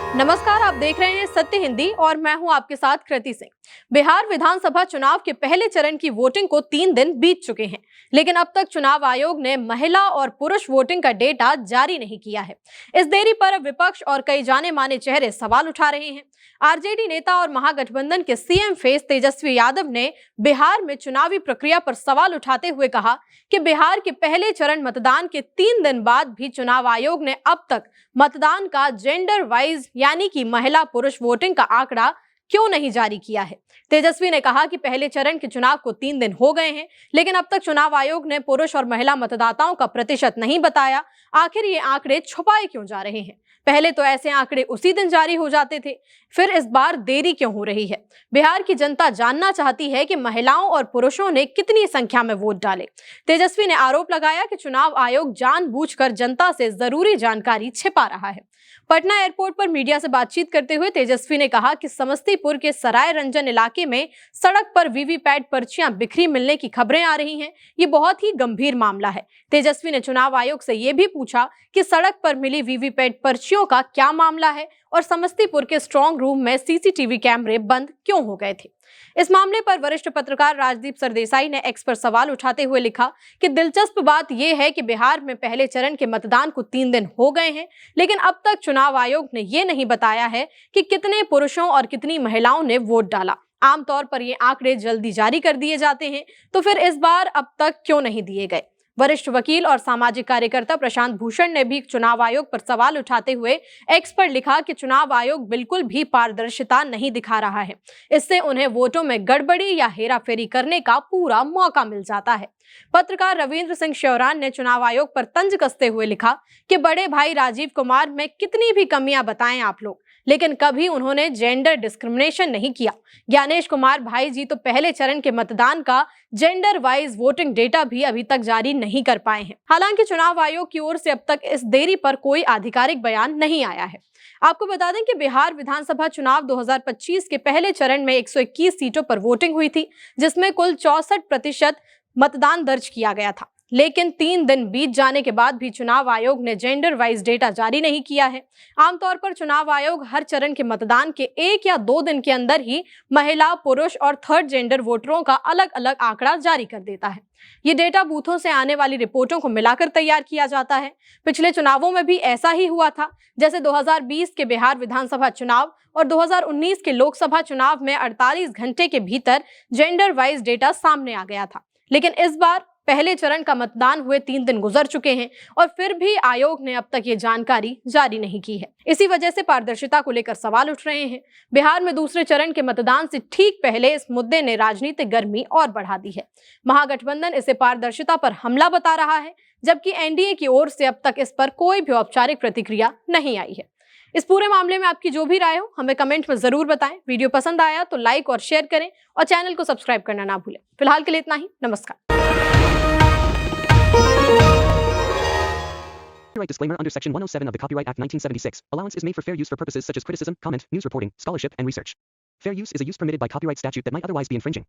नमस्कार, आप देख रहे हैं सत्य हिंदी और मैं हूं आपके साथ कृति सिंह। बिहार विधानसभा चुनाव के पहले चरण की वोटिंग को 3 दिन बीत चुके हैं, लेकिन अब तक चुनाव आयोग ने महिला और पुरुष वोटिंग का डेटा जारी नहीं किया है। इस देरी पर विपक्ष और कई जाने माने चेहरे सवाल उठा रहे हैं। आरजेडी नेता और महागठबंधन के सीएम फेस तेजस्वी यादव ने बिहार में चुनावी प्रक्रिया पर सवाल उठाते हुए कहा कि बिहार के पहले चरण मतदान के 3 दिन बाद भी चुनाव आयोग ने अब तक मतदान का जेंडर वाइज यानी कि महिला पुरुष वोटिंग का आंकड़ा क्यों नहीं जारी किया है। तेजस्वी ने कहा कि पहले चरण के चुनाव को 3 दिन हो गए हैं, लेकिन अब तक चुनाव आयोग ने पुरुष और महिला मतदाताओं का प्रतिशत नहीं बताया। आखिर ये आंकड़े छुपाए क्यों जा रहे हैं? पहले तो ऐसे आंकड़े उसी दिन जारी हो जाते थे, फिर इस बार देरी क्यों हो रही है? बिहार की जनता जानना चाहती है कि महिलाओं और पुरुषों ने कितनी संख्या में वोट डाले। तेजस्वी ने आरोप लगाया कि चुनाव आयोग जानबूझकर जनता से जरूरी जानकारी छिपा रहा है। पटना एयरपोर्ट पर मीडिया से बातचीत करते हुए तेजस्वी ने कहा कि समस्तीपुर के सराय रंजन इलाके में सड़क पर वीवीपैट पर्चियां बिखरी मिलने की खबरें आ रही हैं। ये बहुत ही गंभीर मामला है। तेजस्वी ने चुनाव आयोग से यह भी पूछा कि सड़क पर मिली वीवीपैट पर्चियों का क्या मामला है और समस्तीपुर के स्ट्रांग रूम में सीसीटीवी कैमरे बंद क्यों हो गए थे। इस मामले पर वरिष्ठ पत्रकार राजदीप सरदेसाई ने एक्स पर सवाल उठाते हुए लिखा कि दिलचस्प बात यह है कि बिहार में पहले चरण के मतदान को 3 दिन हो गए हैं, लेकिन अब तक चुनाव आयोग ने यह नहीं बताया है कि कितने पुरुषों और कितनी महिलाओं ने वोट डाला। आमतौर पर ये आंकड़े जल्दी जारी कर दिए जाते हैं, तो फिर इस बार अब तक क्यों नहीं दिए गए? वरिष्ठ वकील और सामाजिक कार्यकर्ता प्रशांत भूषण ने भी चुनाव आयोग पर सवाल उठाते हुए एक्स पर लिखा कि चुनाव आयोग बिल्कुल भी पारदर्शिता नहीं दिखा रहा है। इससे उन्हें वोटों में गड़बड़ी या हेराफेरी करने का पूरा मौका मिल जाता है। पत्रकार रविंद्र सिंह श्योरान ने चुनाव आयोग पर तंज कसते हुए लिखा कि बड़े भाई राजीव कुमार में कितनी भी कमियां बताएं आप लोग, लेकिन कभी उन्होंने जेंडर डिस्क्रिमिनेशन नहीं किया। ज्ञानेश कुमार भाई जी तो पहले चरण के मतदान का जेंडर वाइज वोटिंग डेटा भी अभी तक जारी नहीं कर पाए हैं। हालांकि चुनाव आयोग की ओर से अब तक इस देरी पर कोई आधिकारिक बयान नहीं आया है। आपको बता दें कि बिहार विधानसभा चुनाव 2025 के पहले चरण में 121 सीटों पर वोटिंग हुई थी, जिसमें कुल 64% मतदान दर्ज किया गया था। लेकिन 3 दिन बीत जाने के बाद भी चुनाव आयोग ने जेंडर वाइज डेटा जारी नहीं किया है। आमतौर पर चुनाव आयोग हर चरण के मतदान के 1 या 2 दिन के अंदर ही महिला, पुरुष और थर्ड जेंडर वोटरों का अलग अलग आंकड़ा जारी कर देता है। ये डेटा बूथों से आने वाली रिपोर्टों को मिलाकर तैयार किया जाता है। पिछले चुनावों में भी ऐसा ही हुआ था, जैसे 2020 के बिहार विधानसभा चुनाव और 2019 के लोकसभा चुनाव में 48 घंटे के भीतर जेंडर वाइज डेटा सामने आ गया था। लेकिन इस बार पहले चरण का मतदान हुए 3 दिन गुजर चुके हैं और फिर भी आयोग ने अब तक ये जानकारी जारी नहीं की है। इसी वजह से पारदर्शिता को लेकर सवाल उठ रहे हैं। बिहार में दूसरे चरण के मतदान से ठीक पहले इस मुद्दे ने राजनीतिक गर्मी और बढ़ा दी है। महागठबंधन इसे पारदर्शिता पर हमला बता रहा है, जबकि एनडीए की ओर से अब तक इस पर कोई भी औपचारिक प्रतिक्रिया नहीं आई है। इस पूरे मामले में आपकी जो भी राय हो हमें कमेंट में जरूर बताएं। वीडियो पसंद आया तो लाइक और शेयर करें और चैनल को सब्सक्राइब करना ना भूलें। फिलहाल के लिए इतना ही। नमस्कार। Copyright disclaimer under Section 107 of the Copyright Act 1976. Allowance is made for fair use for purposes such as criticism, comment, news reporting, scholarship, and research. Fair use is a use permitted by copyright statute that might otherwise be infringing.